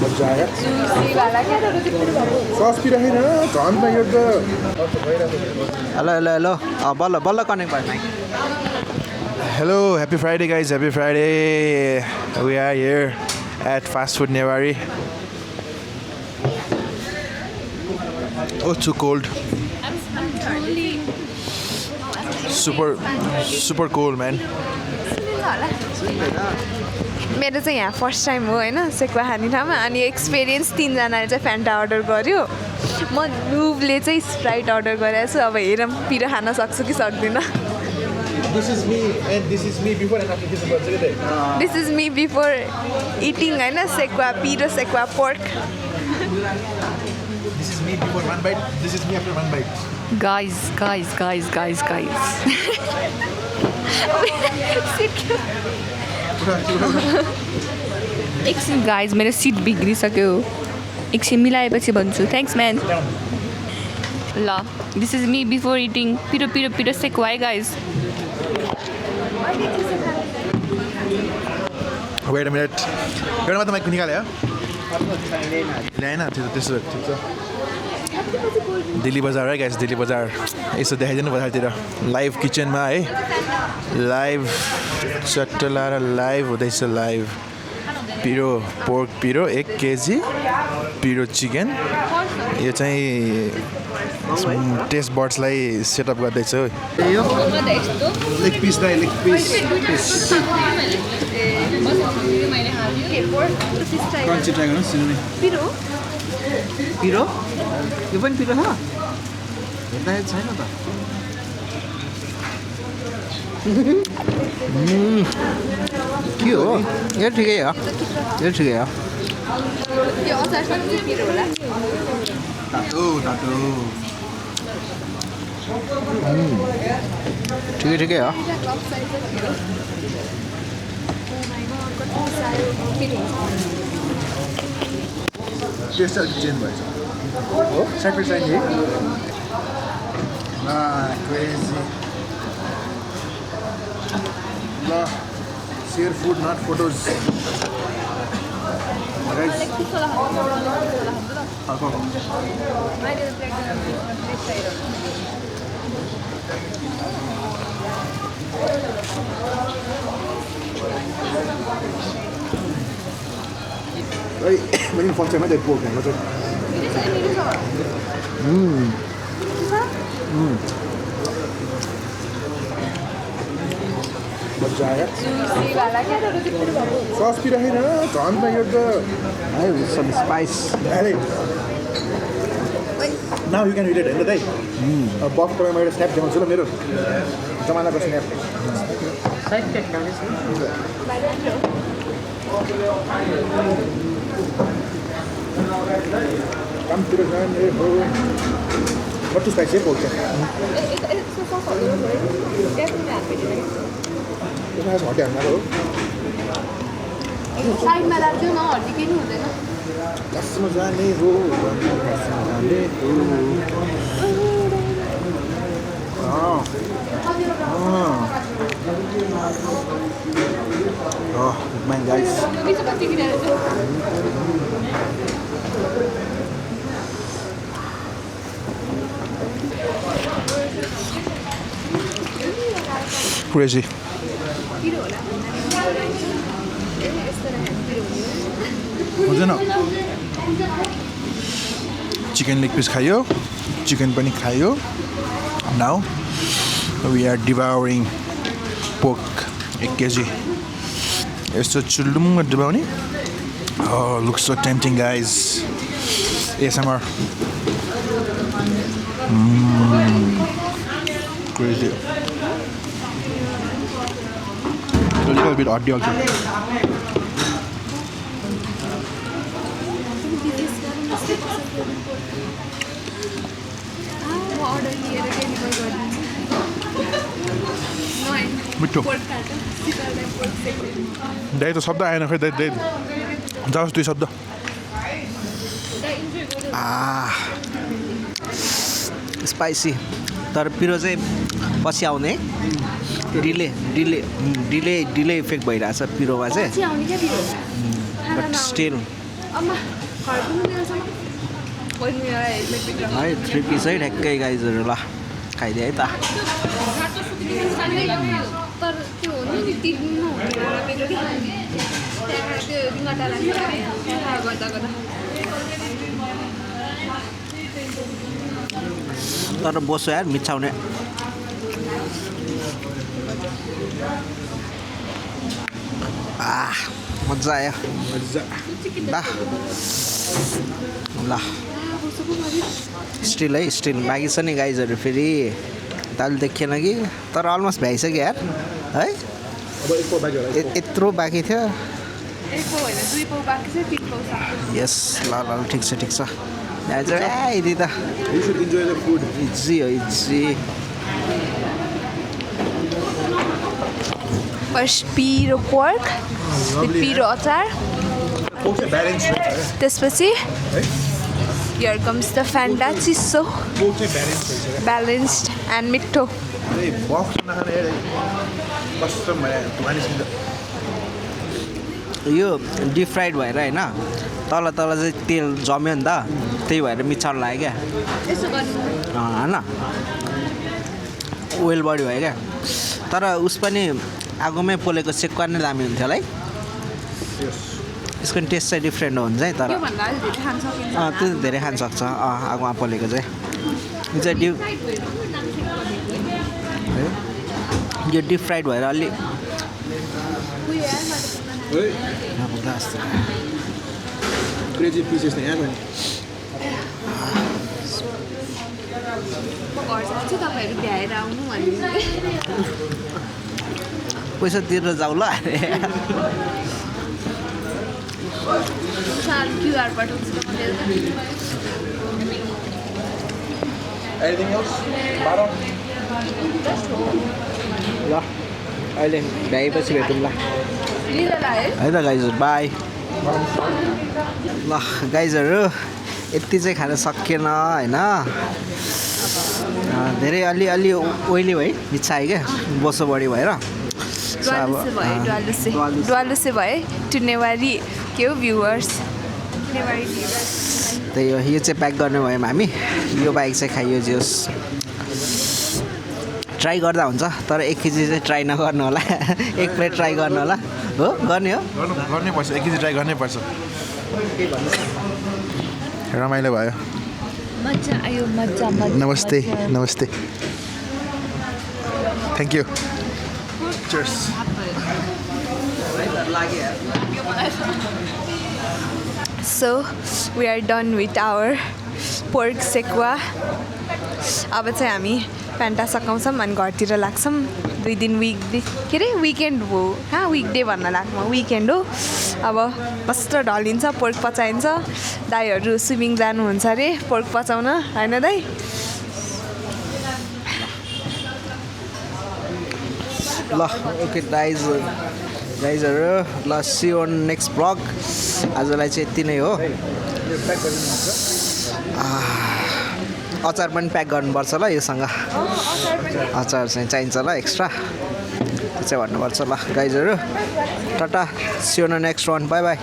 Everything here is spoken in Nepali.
मजा आयो सस पिराखेन झन् त यो त हेलो हेलो हेलो बल्ल बल्ल कनेक्ट भयो mic Hello, happy Friday guys, happy Friday. We are here at Fast Food Newari. Oh, too cold. Super cold, man. मेरो चाहिँ यहाँ फर्स्ट टाइम हो होइन सेक्वा खाने ठाउँमा अनि एक्सपिरियन्स 3 जनाले चाहिँ फ्यान्टा अर्डर गर्यो म नुबले चाहिँ स्प्राइट अर्डर गरेको छु अब हेरौँ पिरो खान सक्छु कि सक्दिनँ This is me and this is me before and after this birthday. This is me before eating होइन सेक्वा पिरो sekuwa pork This is me before one bite, this is me after one bite. Guys. एकछिन गाइज मेरो सिट बिग्रिसक्यो एकछिन मिलाएपछि भन्छु थ्याङ्क्स म्यान ल this is me before eating पिरो पिरो पिरो सेक्वा है गाइज Wait a minute. एउटा मात्र माइक निकाल्यो ल्याएन त्यसो ठिक छ दिल्ली बजार है गाइस दिल्ली बजार यसो देखाइदिनु बजारतिर लाइभ किचनमा है लाइभ चट्ट लाएर लाइभ हुँदैछ लाइभ पिरो पोर्क पिरो 1 केजी पिरो चिकन यो चाहिँ टेस्ट बर्ड्सलाई सेटअप गर्दैछ हो लेग पिस दाइ लेग पिस क्रन्ची ट्राई गर्नुहोस् पिरो पिरो यो पनि पिरो छ हेर्दाखेरि छैन त के हो यो ठिकै हो यो ठिकै हो यो अचारसँग चाहिँ पिरो होला तातो तातो ठिकै ठिकै हो टेस्ट अलिक चेन्ज भएछ हो सेपरेट चाहिने क्रेजी ल शेयर फुड नट फोटोज मैले फर्स्ट टाइममा पोर्क खाएको चाहिँ मजा आयो सस पिराखेन झन् त यो त some spice now you can relate होइन दाइ बफको म एउटा स्न्याप देखाउँछु ल मेरो जमानाको स्न्याप कामतिर जाने हो कति स्पाइसी है पोल्छ हटे हाल्नु हो साइडमा राख्छु न हड्डी केही हुँदैन कसमा जाने हो कसमा जाने हो माइ गाइस crazy हुँदैन चिकन लेग पिस खायो चिकन पनि खायो now we are devouring pork 1 KG यस्तो चुल्लुङ्ग डिभाउने looks so tempting guys ASMR crazy a little bit odd also मिठो दाइ त शब्द आएन खै दाइ जाओस् 2 शब्द स्पाइसी तर पिरो चाहिँ पछि आउने डिले इफेक्ट भइरहेछ पिरोमा चाहिँ बट स्टिल है 3 पिस है ठ्याक्कै गाइजहरू ल खाइदिए है त तर त्यो हो नि तिर्नु तर बसो यार मिचाउने मजा आयो ल स्टिल है स्टिल बाँकी छ नि गाइजहरू फेरि दाल देखिएन कि तर अलमोस्ट भ्याइसक्यो यार है यत्रो बाँकी थियो यस ल ल ठिक छ यदि त इजी हो इजी फर्स्ट पिरो पोर्क पिरो अचार त्यसपछि हियर कम्स द फ्यान्टा चिसो ब्यालेन्स्ड एन्ड मिठो यो डिप फ्राइड भएर होइन तल चाहिँ तेल जम्यो नि त त्यही भएर मिचाउनु लाग्यो क्या होइन ओइल बढी भयो क्या तर उस पनि आगोमै पोलेको सेक्वा नै दामी हुन्थ्यो होला है यसको टेस्ट चाहिँ डिफ्रेन्ट हुन्छ है तर त्यो धेरै खान सक्छ आगोमा पोलेको चाहिँ यो चाहिँ यो डिप फ्राइड भएर अलि क्रेजी पिसेस नै यहाँ पैसा तिरेर जाऊ ल ल अहिले भ्याएपछि भेटौँ ल है त गाइजहरू बाई ल गाइजहरू यति चाहिँ खान सकिएन होइन धेरै अलि ओइली है इच्छा आयो क्या बोसो बढी भएर डुवालुसे भए टु नेवारी के हो भ्युवर्स त्यही हो यो चाहिँ प्याक गर्ने भयौँ हामी यो बाइक चाहिँ खाइयो जोस् ट्राई गर्दा हुन्छ तर 1 केजी चाहिँ ट्राई नगर्नु होला 1 प्लेट ट्राई गर्नु होला हो गर्ने पर्छ 1 केजी ट्राई गर्नै पर्छ रमाइलो भयो मजा आयो मजा नमस्ते thank you cheers So we are done with our pork sekwa. अब चाहिँ हामी फ्यान्टा सकाउँछौँ अनि घरतिर लाग्छौँ 2 दिन के अरे विकेन्ड हो विकडे भन्न लाग्नु विकेन्ड हो अब कस्तो ढलिन्छ पोर्क पचाइन्छ दाइहरू स्विमिङ जानुहुन्छ अरे पोर्क पचाउन होइन दाइ ल ओके गाइजहरू ल see you on next blog आजलाई चाहिँ यति नै हो अचार पनि प्याक गर्नुपर्छ ल योसँग अचार चाहिँ चाहिन्छ ल एक्स्ट्रा त्यो चाहिँ भन्नुपर्छ ल गाइजहरू tata see you on next one by